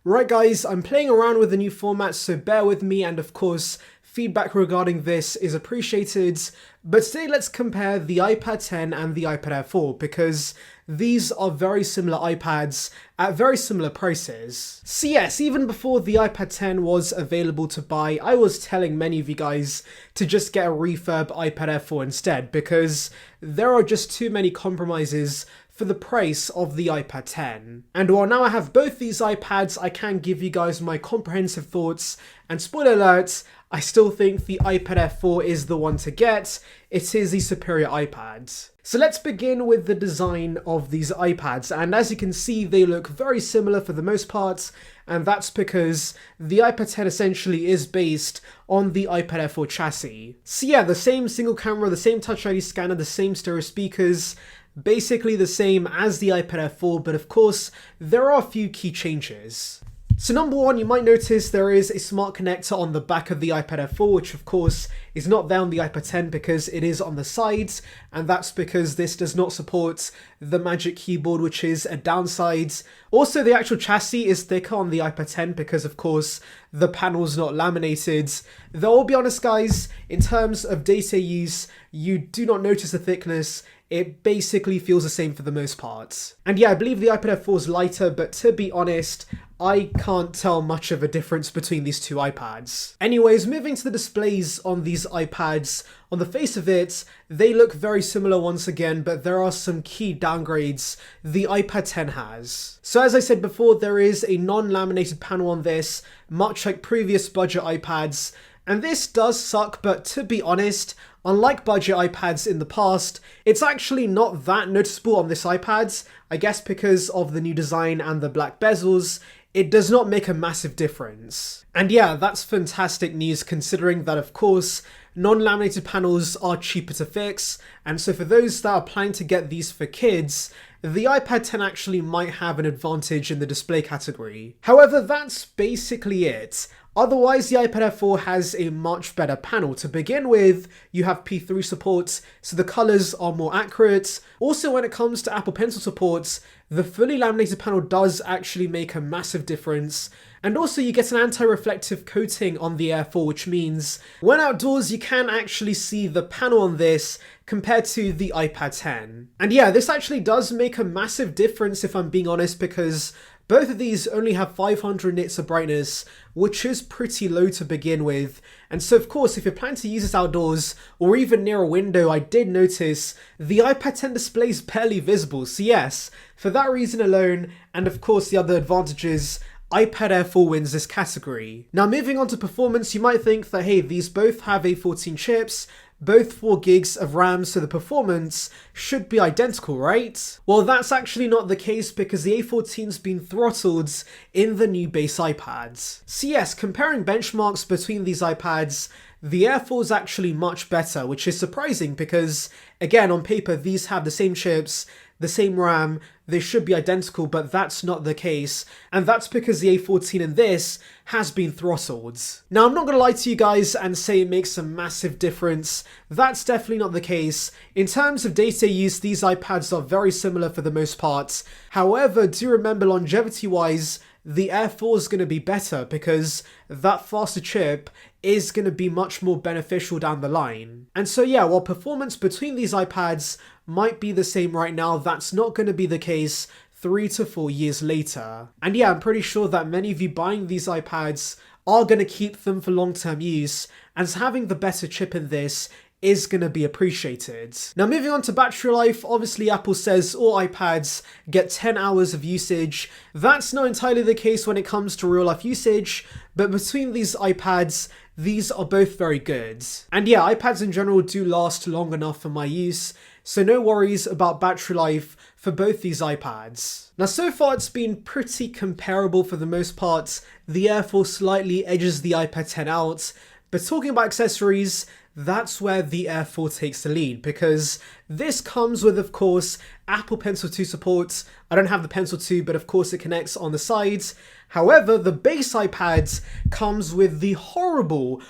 Right guys, I'm playing around with the new format, so bear with me, and of course, feedback regarding this is appreciated. But today let's compare the iPad 10 and the iPad Air 4 because these are very similar iPads at very similar prices. So yes, even before the iPad 10 was available to buy, I was telling many of you guys to just get a refurb iPad Air 4 instead because there are just too many compromises for the price of the iPad 10. And while now I have both these iPads, I can give you guys my comprehensive thoughts, and spoiler alert, I still think the iPad Air 4 is the one to get. It is the superior iPad. So let's begin with the design of these iPads, and as you can see they look very similar for the most part, and that's because the iPad 10 essentially is based on the iPad Air 4 chassis. So yeah, the same single camera, the same Touch ID scanner, the same stereo speakers, basically the same as the iPad Air 4, but of course there are a few key changes. So number one, you might notice there is a smart connector on the back of the iPad Air 4, which of course is not there on the iPad 10 because it is on the sides, and that's because this does not support the Magic Keyboard, which is a downside. Also, the actual chassis is thicker on the iPad 10 because of course the panel's not laminated. Though I'll be honest guys, in terms of day-to-day use, you do not notice the thickness. It basically feels the same for the most part. And yeah, I believe the iPad Air 4 is lighter, but to be honest, I can't tell much of a difference between these two iPads. Anyways, moving to the displays on these iPads, on the face of it, they look very similar once again, but there are some key downgrades the iPad 10 has. So as I said before, there is a non-laminated panel on this, much like previous budget iPads, and this does suck, but to be honest, unlike budget iPads in the past, it's actually not that noticeable on this iPad. I guess because of the new design and the black bezels, it does not make a massive difference. And yeah, that's fantastic news considering that of course, non-laminated panels are cheaper to fix, and so for those that are planning to get these for kids, the iPad 10 actually might have an advantage in the display category. However, that's basically it. Otherwise, the iPad Air 4 has a much better panel. To begin with, you have P3 support, so the colors are more accurate. Also, when it comes to Apple Pencil support, the fully laminated panel does actually make a massive difference. And also you get an anti-reflective coating on the Air 4, which means when outdoors you can actually see the panel on this compared to the iPad 10. And yeah, this actually does make a massive difference if I'm being honest, because both of these only have 500 nits of brightness, which is pretty low to begin with. And so of course, if you're planning to use this outdoors or even near a window, I did notice the iPad 10 display is barely visible. So yes, for that reason alone, and of course the other advantages, iPad Air 4 wins this category. Now moving on to performance, you might think that hey, these both have A14 chips, both 4 gigs of RAM, so the performance should be identical, right? Well, that's actually not the case because the A14's been throttled in the new base iPads. So yes, comparing benchmarks between these iPads, the Air 4 is actually much better, which is surprising because, again, on paper, these have the same chips, the same RAM, they should be identical, but that's not the case, and that's because the A14 in this has been throttled. Now, I'm not going to lie to you guys and say it makes a massive difference. That's definitely not the case. In terms of day-to-day use, these iPads are very similar for the most part. However, do remember longevity-wise, the Air 4 is going to be better because that faster chip is going to be much more beneficial down the line. And so yeah, while performance between these iPads might be the same right now, that's not going to be the case 3 to 4 years later. And yeah, I'm pretty sure that many of you buying these iPads are going to keep them for long-term use, and having the better chip in this is going to be appreciated. Now moving on to battery life, obviously Apple says all iPads get 10 hours of usage. That's not entirely the case when it comes to real life usage, but between these iPads, these are both very good. And yeah, iPads in general do last long enough for my use, so no worries about battery life for both these iPads. Now so far it's been pretty comparable for the most part. The Air 4 slightly edges the iPad 10 out, but talking about accessories, that's where the Air 4 takes the lead, because this comes with, of course, Apple Pencil 2 support. I don't have the Pencil 2, but of course it connects on the sides. However, the base iPad comes with the horrible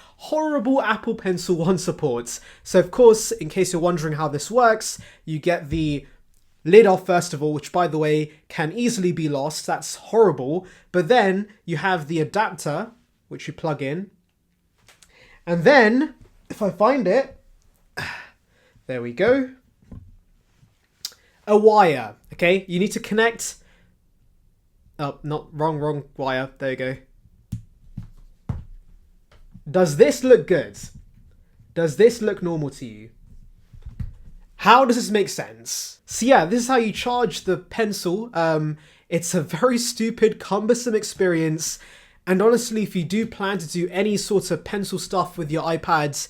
Apple Pencil 1 support. So of course, in case you're wondering how this works, you get the lid off first of all, which by the way can easily be lost. That's horrible. But then you have the adapter, which you plug in. And then, if I find it, there we go. A wire, okay? You need to connect... Oh, wrong wire. There you go. Does this look good? Does this look normal to you? How does this make sense? So yeah, this is how you charge the pencil. It's a very stupid, cumbersome experience. And honestly, if you do plan to do any sort of pencil stuff with your iPads,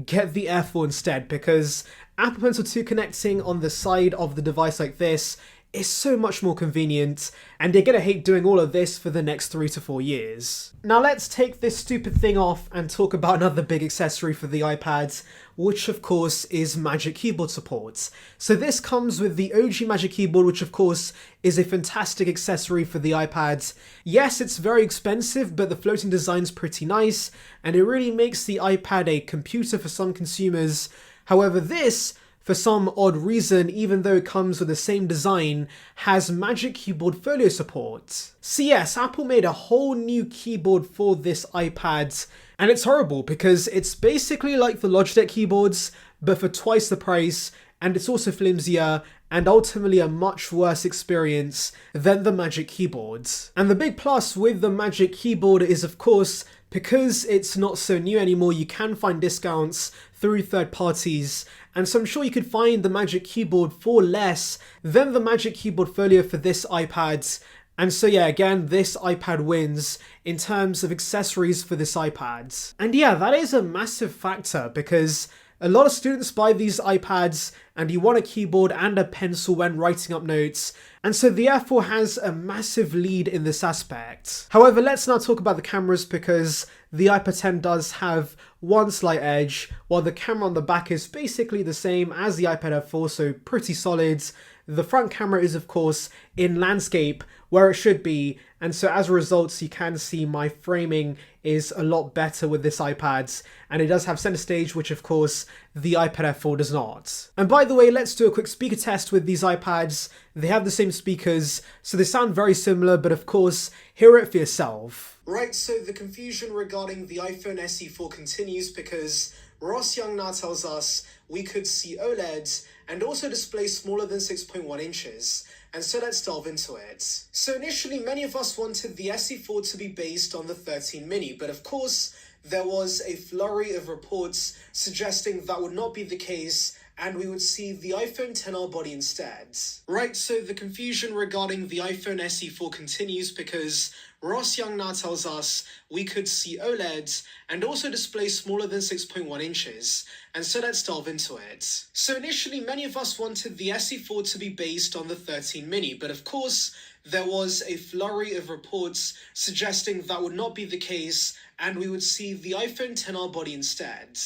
get the Air 4 instead, because Apple Pencil 2 connecting on the side of the device like this is so much more convenient, and you're gonna hate doing all of this for the next 3 to 4 years. Now let's take this stupid thing off and talk about another big accessory for the iPad, which of course is Magic Keyboard support. So this comes with the OG Magic Keyboard, which of course is a fantastic accessory for the iPad. Yes, it's very expensive, but the floating design's pretty nice, and it really makes the iPad a computer for some consumers. However, this, for some odd reason, even though it comes with the same design, has Magic Keyboard Folio support. So yes, Apple made a whole new keyboard for this iPad, and it's horrible because it's basically like the Logitech keyboards, but for twice the price, and it's also flimsier, and ultimately a much worse experience than the Magic Keyboard. And the big plus with the Magic Keyboard is, of course, because it's not so new anymore, you can find discounts through third parties, and so I'm sure you could find the Magic Keyboard for less than the Magic Keyboard Folio for this iPad. And so yeah, again, this iPad wins in terms of accessories for this iPad. And yeah, that is a massive factor because a lot of students buy these iPads and you want a keyboard and a pencil when writing up notes, and so the Air 4 has a massive lead in this aspect. However, let's now talk about the cameras because the iPad 10 does have one slight edge, while the camera on the back is basically the same as the iPad Air 4, so pretty solid. The front camera is of course in landscape where it should be, and so as a result you can see my framing is a lot better with this iPad, and it does have center stage, which of course the iPad Air 4 does not. And by the way, let's do a quick speaker test with these iPads. They have the same speakers, so they sound very similar, but of course, hear it for yourself. Right, so the confusion regarding the iPhone SE 4 continues because Ross Young now tells us we could see OLED and also display smaller than 6.1 inches. And so let's delve into it. So initially, many of us wanted the SE 4 to be based on the 13 mini, but of course, there was a flurry of reports suggesting that would not be the case, and we would see the iPhone XR body instead. Right, so the confusion regarding the iPhone SE 4 continues because Ross Young now tells us we could see OLED and also display smaller than 6.1 inches. And so let's delve into it. So initially, many of us wanted the SE 4 to be based on the 13 mini, but of course, there was a flurry of reports suggesting that would not be the case, and we would see the iPhone XR body instead.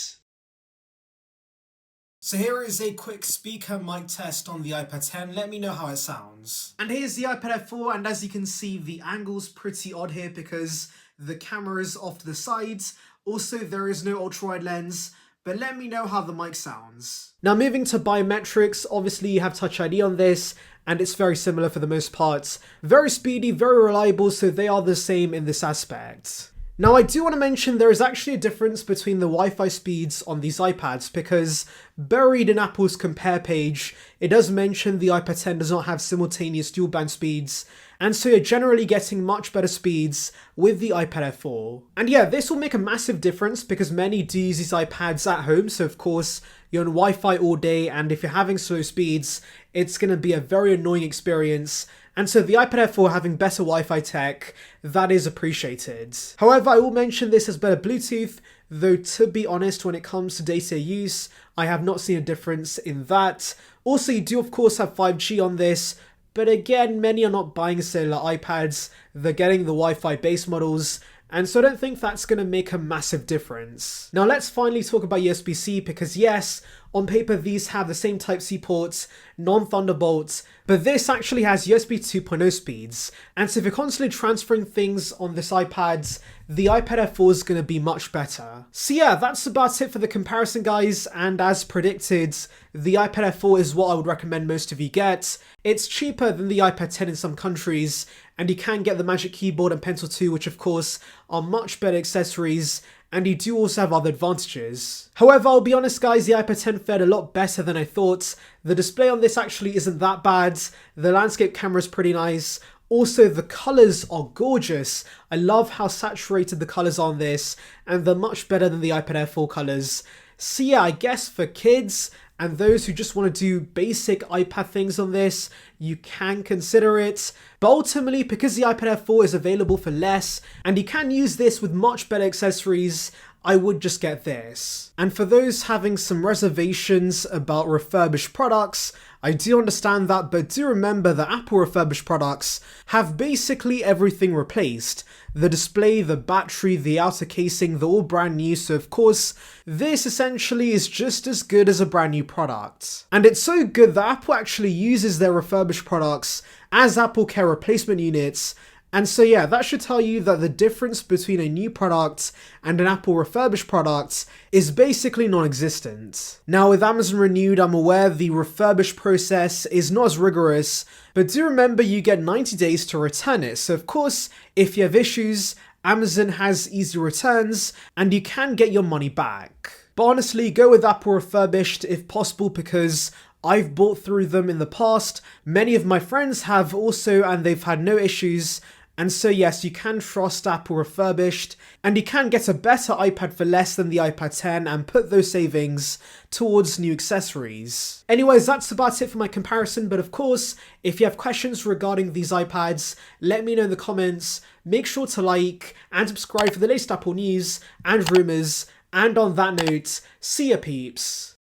So here is a quick speaker mic test on the iPad 10. Let me know how it sounds. And here's the iPad Air 4, and as you can see, the angle's pretty odd here because the camera is off to the sides. Also, there is no ultra-wide lens, but let me know how the mic sounds. Now moving to biometrics, obviously you have Touch ID on this, and it's very similar for the most part. Very speedy, very reliable, so they are the same in this aspect. Now I do want to mention there is actually a difference between the Wi-Fi speeds on these iPads because buried in Apple's compare page, it does mention the iPad 10 does not have simultaneous dual band speeds, and so you're generally getting much better speeds with the iPad Air 4. And yeah, this will make a massive difference because many do use these iPads at home, so of course you're on Wi-Fi all day, and if you're having slow speeds, it's going to be a very annoying experience. And so the iPad Air 4 having better Wi-Fi tech, that is appreciated. However, I will mention this has better Bluetooth, though to be honest, when it comes to data use, I have not seen a difference in that. Also, you do of course have 5G on this, but again, many are not buying cellular iPads, they're getting the Wi-Fi base models, and so I don't think that's going to make a massive difference. Now let's finally talk about USB-C because yes, On paper, these have the same Type-C ports, non-Thunderbolt, but this actually has USB 2.0 speeds. And so if you're constantly transferring things on this iPad, the iPad Air 4 is going to be much better. So yeah, that's about it for the comparison, guys. And as predicted, the iPad Air 4 is what I would recommend most of you get. It's cheaper than the iPad 10 in some countries, and you can get the Magic Keyboard and Pencil 2, which of course are much better accessories, and you do also have other advantages. However, I'll be honest guys, the iPad 10 fared a lot better than I thought. The display on this actually isn't that bad, the landscape camera is pretty nice, also the colours are gorgeous. I love how saturated the colours are on this, and they're much better than the iPad Air 4 colours. So yeah, I guess for kids and those who just want to do basic iPad things on this, you can consider it. But ultimately, because the iPad Air 4 is available for less, and you can use this with much better accessories, I would just get this. And for those having some reservations about refurbished products, I do understand that, but do remember that Apple refurbished products have basically everything replaced. The display, the battery, the outer casing, they're all brand new, so of course, this essentially is just as good as a brand new product. And it's so good that Apple actually uses their refurbished products as Apple Care replacement units. And so yeah, that should tell you that the difference between a new product and an Apple refurbished product is basically non-existent. Now with Amazon Renewed, I'm aware the refurbished process is not as rigorous, but do remember you get 90 days to return it. So of course, if you have issues, Amazon has easy returns and you can get your money back. But honestly, go with Apple refurbished if possible, because I've bought through them in the past. Many of my friends have also, and they've had no issues. And so yes, you can trust Apple refurbished, and you can get a better iPad for less than the iPad 10 and put those savings towards new accessories. Anyways, that's about it for my comparison, but of course, if you have questions regarding these iPads, let me know in the comments. Make sure to like and subscribe for the latest Apple news and rumours, and on that note, see ya peeps.